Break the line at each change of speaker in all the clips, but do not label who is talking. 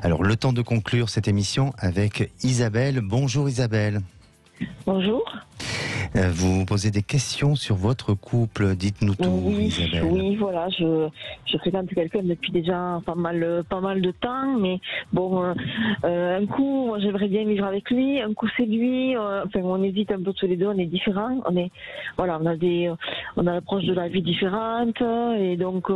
Alors, le temps de conclure cette émission avec Isabelle. Bonjour Isabelle.
Bonjour.
Vous posez des questions sur votre couple. Dites-nous tout, Isabelle.
Oui, voilà, je fréquente quelqu'un depuis déjà pas mal de temps, mais bon, un coup, moi, j'aimerais bien vivre avec lui, un coup c'est lui. Enfin, on hésite un peu tous les deux, on est différents. On a l'approche de la vie différente, et donc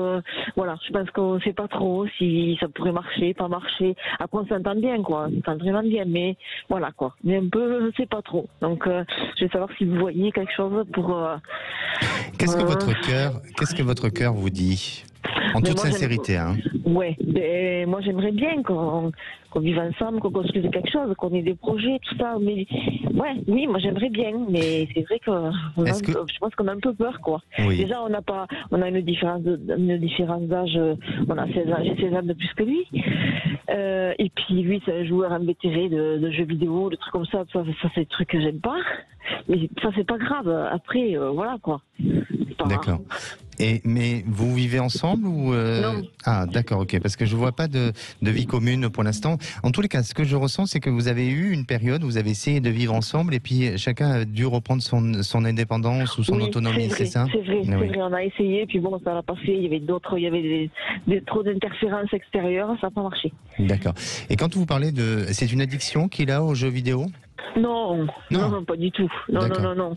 voilà, je pense qu'on ne sait pas trop si ça pourrait marcher, pas marcher. Après, on s'entend bien, quoi, on s'entend vraiment bien, mais voilà, quoi. Mais un peu, je ne sais pas trop. Donc, je vais savoir si vous voyez quelque chose pour.
Qu'est-ce que votre cœur vous dit? En toute sincérité, hein.
Ouais, moi j'aimerais bien qu'on vive ensemble, qu'on construise quelque chose, qu'on ait des projets, tout ça. Mais oui, moi j'aimerais bien, mais c'est vrai que je pense qu'on a un peu peur, quoi.
Oui.
Déjà, on a une différence d'âge. On a 16 ans, j'ai 16 ans de plus que lui. Et puis lui, c'est un joueur invétéré de jeux vidéo, de trucs comme ça. Ça c'est des trucs que j'aime pas. Mais ça, c'est pas grave. Après, voilà, quoi.
D'accord. Mais vous vivez ensemble ou
Non.
Ah, d'accord, ok. Parce que je vois pas de vie commune pour l'instant. En tous les cas, ce que je ressens, c'est que vous avez eu une période où vous avez essayé de vivre ensemble et puis chacun a dû reprendre son indépendance ou son autonomie, c'est ça?
C'est vrai, on a essayé, puis bon, ça n'a pas fait. Il y avait trop d'interférences extérieures, ça n'a pas marché.
D'accord. Et quand vous parlez c'est une addiction qu'il a aux jeux vidéo?
Non, pas du tout. Non.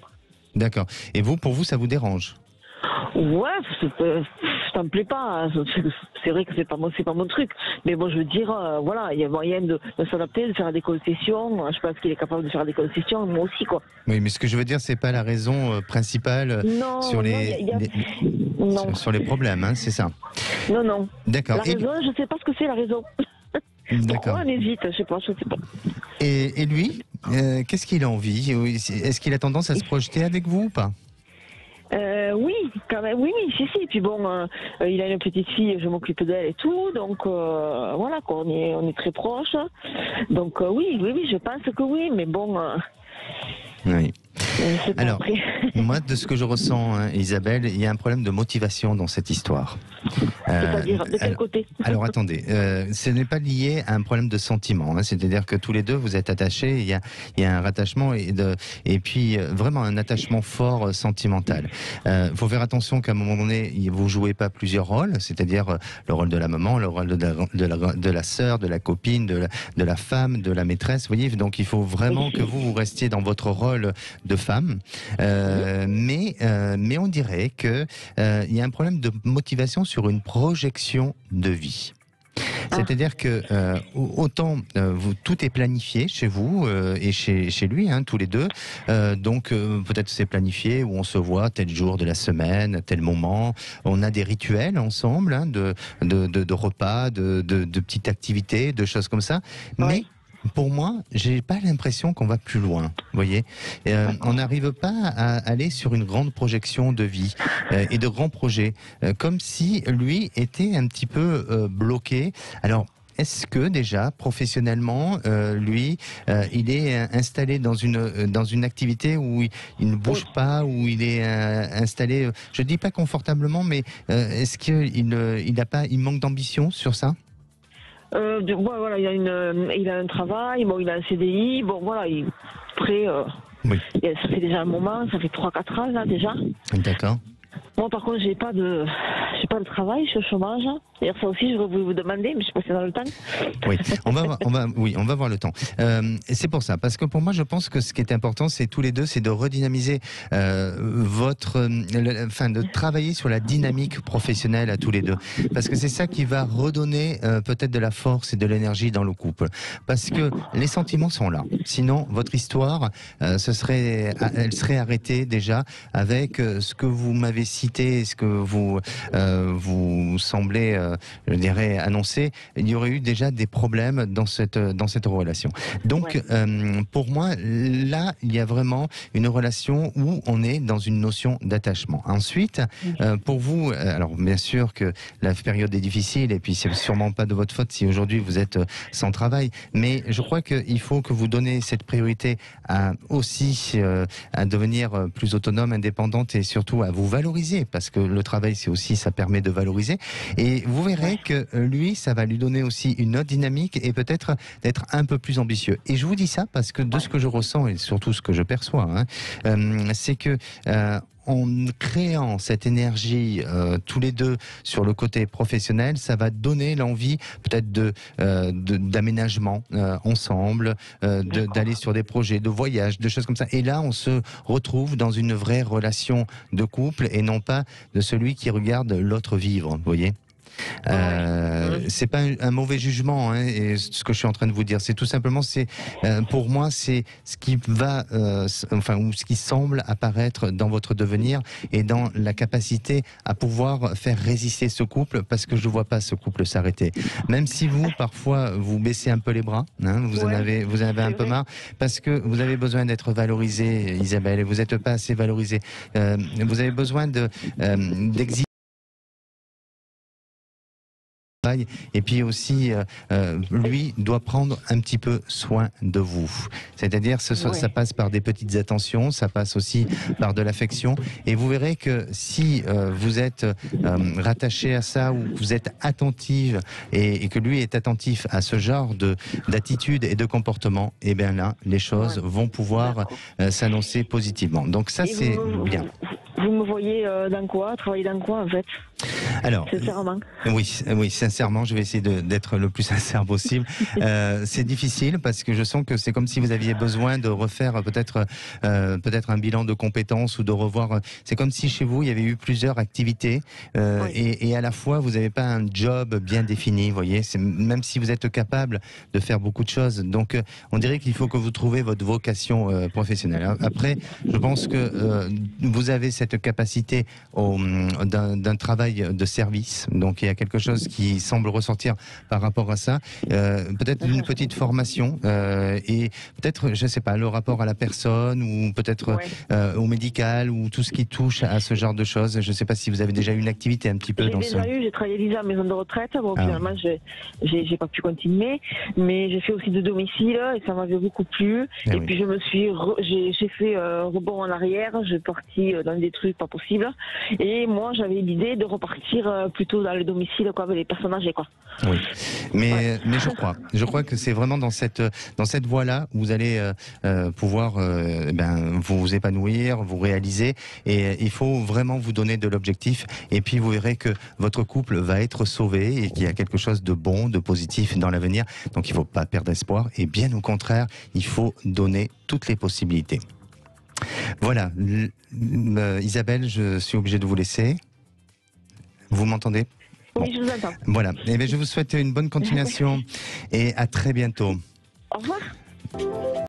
D'accord. Et pour vous, ça vous dérange?
Ouais, ça me plaît pas. C'est vrai que c'est pas mon truc. Mais bon, je veux dire, voilà, il y a moyen de s'adapter, de faire des concessions. Je pense qu'il est capable de faire des concessions, moi aussi, quoi.
Oui, mais ce que je veux dire, c'est pas la raison principale sur les problèmes, hein, c'est ça?
Non.
D'accord.
La raison, je sais pas ce que c'est la raison.
D'accord.
Pourquoi on hésite? Je sais pas.
Et lui, qu'est-ce qu'il a envie? Est-ce qu'il a tendance à se projeter avec vous ou pas?
Oui, quand même, oui, si. Puis bon, il a une petite fille, je m'occupe d'elle et tout, donc voilà, quoi, on est très proches. Donc oui, je pense que oui, mais bon.
Oui. Alors, moi, de ce que je ressens, hein, Isabelle, il y a un problème de motivation dans cette histoire.
C'est-à-dire, de quel côté?
Alors, attendez, ce n'est pas lié à un problème de sentiment, hein, c'est-à-dire que tous les deux, vous êtes attachés, il y a un rattachement et puis vraiment un attachement fort sentimental. Faut faire attention qu'à un moment donné, vous jouez pas plusieurs rôles, c'est-à-dire le rôle de la maman, le rôle de la sœur, de la copine, de la femme, de la maîtresse, vous voyez, donc il faut vraiment que vous restiez dans votre rôle de femme, mais on dirait que il y a un problème de motivation sur une projection de vie. C'est-à-dire que autant tout est planifié chez vous et chez lui, hein, tous les deux. Donc peut-être c'est planifié où on se voit tel jour de la semaine, tel moment. On a des rituels ensemble, hein, de repas, de petites activités, de choses comme ça. Mais pour moi, j'ai pas l'impression qu'on va plus loin, vous voyez. On n'arrive pas à aller sur une grande projection de vie et de grands projets, comme si lui était un petit peu bloqué. Alors, est-ce que déjà professionnellement, lui, il est installé dans une activité où il ne bouge pas, où il est installé, je dis pas confortablement, mais est-ce qu'il manque d'ambition sur ça?
Voilà, il a un travail, bon, il a un CDI, bon, voilà, après, ça fait déjà un moment, ça fait 3-4 ans, là, déjà.
D'accord.
Moi, par contre, j'ai pas de travail, je suis au chômage. D'ailleurs, ça aussi, je voulais vous demander, mais je sais pas si c'est dans le temps.
Oui, on va voir le temps. C'est pour ça, parce que pour moi, je pense que ce qui est important, c'est tous les deux, c'est de redynamiser de travailler sur la dynamique professionnelle à tous les deux, parce que c'est ça qui va redonner peut-être de la force et de l'énergie dans le couple, parce que les sentiments sont là. Sinon, votre histoire, elle serait arrêtée déjà avec ce que vous m'avez cité, ce que vous semblez je dirais, annoncé, il y aurait eu déjà des problèmes dans cette relation. Donc, pour moi, là, il y a vraiment une relation où on est dans une notion d'attachement. Ensuite, pour vous, alors bien sûr que la période est difficile et puis c'est sûrement pas de votre faute si aujourd'hui vous êtes sans travail, mais je crois qu'il faut que vous donnez cette priorité à devenir plus autonome, indépendante et surtout à vous valoriser valoriser, parce que le travail, c'est aussi, ça permet de valoriser. Et vous verrez que lui, ça va lui donner aussi une autre dynamique et peut-être d'être un peu plus ambitieux. Et je vous dis ça parce que de ce que je ressens et surtout ce que je perçois, c'est que en créant cette énergie tous les deux sur le côté professionnel, ça va donner l'envie peut-être d'aménagement ensemble, d'aller sur des projets, de voyage, de choses comme ça. Et là, on se retrouve dans une vraie relation de couple et non pas de celui qui regarde l'autre vivre, vous voyez. C'est pas un mauvais jugement, et ce que je suis en train de vous dire, c'est tout simplement, pour moi, c'est ce qui va, ou ce qui semble apparaître dans votre devenir et dans la capacité à pouvoir faire résister ce couple, parce que je vois pas ce couple s'arrêter. Même si vous, parfois, vous baissez un peu les bras, vous en avez un peu marre, parce que vous avez besoin d'être valorisé, Isabelle, et vous n'êtes pas assez valorisé. Vous avez besoin d'exister. Et puis aussi, lui doit prendre un petit peu soin de vous. C'est-à-dire, ça passe par des petites attentions, ça passe aussi par de l'affection. Et vous verrez que si vous êtes rattaché à ça, ou vous êtes attentive, et que lui est attentif à ce genre d'attitude et de comportement, et bien là, les choses vont pouvoir s'annoncer positivement. Donc ça, c'est bien.
Vous me voyez travailler dans quoi en fait?
Alors,
sincèrement.
Oui, sincèrement, je vais essayer d'être le plus sincère possible. C'est difficile parce que je sens que c'est comme si vous aviez besoin de refaire peut-être un bilan de compétences ou de revoir. C'est comme si chez vous il y avait eu plusieurs activités et à la fois vous n'avez pas un job bien défini. Vous voyez, même si vous êtes capable de faire beaucoup de choses. Donc, on dirait qu'il faut que vous trouviez votre vocation professionnelle. Après, je pense que vous avez cette capacité d'un travail de service, donc il y a quelque chose qui semble ressortir par rapport à ça, peut-être une petite formation et peut-être, je sais pas, le rapport à la personne ou peut-être au médical ou tout ce qui touche à ce genre de choses. Je sais pas si vous avez déjà eu une activité un petit peu dans ce...
J'ai travaillé 10 ans en maison de retraite, finalement j'ai pas pu continuer, mais j'ai fait aussi de domicile et ça m'avait beaucoup plu, et puis j'ai fait rebond en arrière, j'ai parti dans des trucs pas possibles, et moi j'avais l'idée de repartir plutôt dans le domicile avec les personnes âgées
Oui, mais je crois que c'est vraiment dans cette voie-là où vous allez pouvoir vous épanouir, vous réaliser, et il faut vraiment vous donner de l'objectif, et puis vous verrez que votre couple va être sauvé et qu'il y a quelque chose de bon, de positif dans l'avenir. Donc il ne faut pas perdre espoir, et bien au contraire, il faut donner toutes les possibilités. Voilà, Isabelle, je suis obligé de vous laisser. Vous m'entendez?
Oui, je vous entends.
Voilà. Et bien, je vous souhaite une bonne continuation et à très bientôt.
Au revoir.